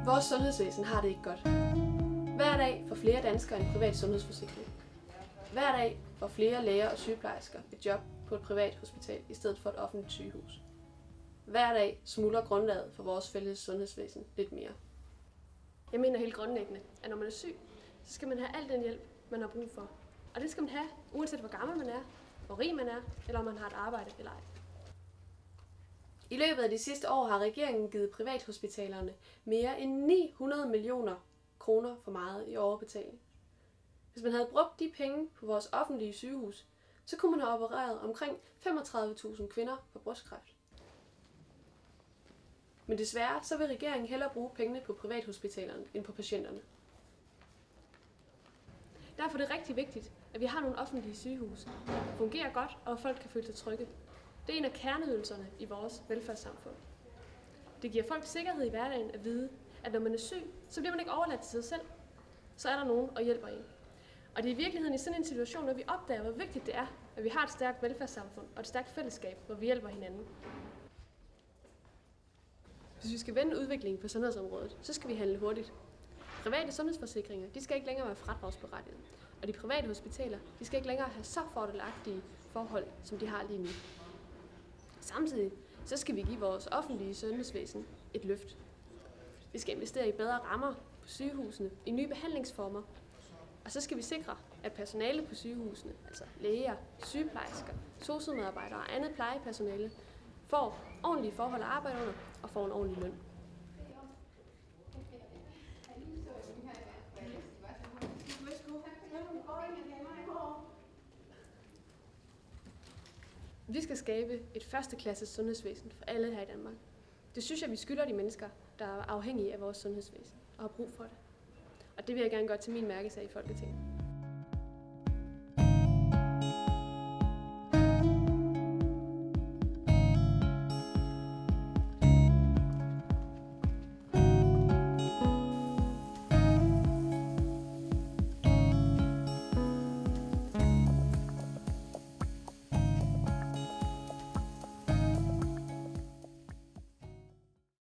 Vores sundhedsvæsen har det ikke godt. Hver dag får flere danskere en privat sundhedsforsikring. Hver dag får flere læger og sygeplejersker et job på et privat hospital i stedet for et offentligt sygehus. Hver dag smuldrer grundlaget for vores fælles sundhedsvæsen lidt mere. Jeg mener helt grundlæggende, at når man er syg, så skal man have al den hjælp, man har brug for. Og det skal man have, uanset hvor gammel man er, hvor rig man er, eller om man har et arbejde eller ej. I løbet af de sidste år har regeringen givet privathospitalerne mere end 900 millioner kroner for meget i overbetaling. Hvis man havde brugt de penge på vores offentlige sygehus, så kunne man have opereret omkring 35.000 kvinder for brystkræft. Men desværre så vil regeringen hellere bruge pengene på privathospitalerne end på patienterne. Derfor er det rigtig vigtigt, at vi har nogle offentlige sygehuse, der fungerer godt, og folk kan føle sig trygge. Det er en af kerneydelserne i vores velfærdssamfund. Det giver folk sikkerhed i hverdagen at vide, at når man er syg, så bliver man ikke overladt til sig selv. Så er der nogen, der hjælper en. Og det er i virkeligheden i sådan en situation, når vi opdager, hvor vigtigt det er, at vi har et stærkt velfærdssamfund og et stærkt fællesskab, hvor vi hjælper hinanden. Hvis vi skal vende udviklingen på sundhedsområdet, så skal vi handle hurtigt. Private sundhedsforsikringer, de skal ikke længere være fradragsberettigede, og de private hospitaler, de skal ikke længere have så fordelagtige forhold, som de har lige nu. Samtidig så skal vi give vores offentlige sundhedsvæsen et løft. Vi skal investere i bedre rammer på sygehusene, i nye behandlingsformer, og så skal vi sikre, at personale på sygehusene, altså læger, sygeplejersker, sosu-medarbejdere og andet plejepersonale, får ordentlige forhold at arbejde under og får en ordentlig løn. Vi skal skabe et førsteklasses sundhedsvæsen for alle her i Danmark. Det synes jeg, vi skylder de mennesker, der er afhængige af vores sundhedsvæsen og har brug for det. Og det vil jeg gerne gøre til min mærkesag i Folketinget.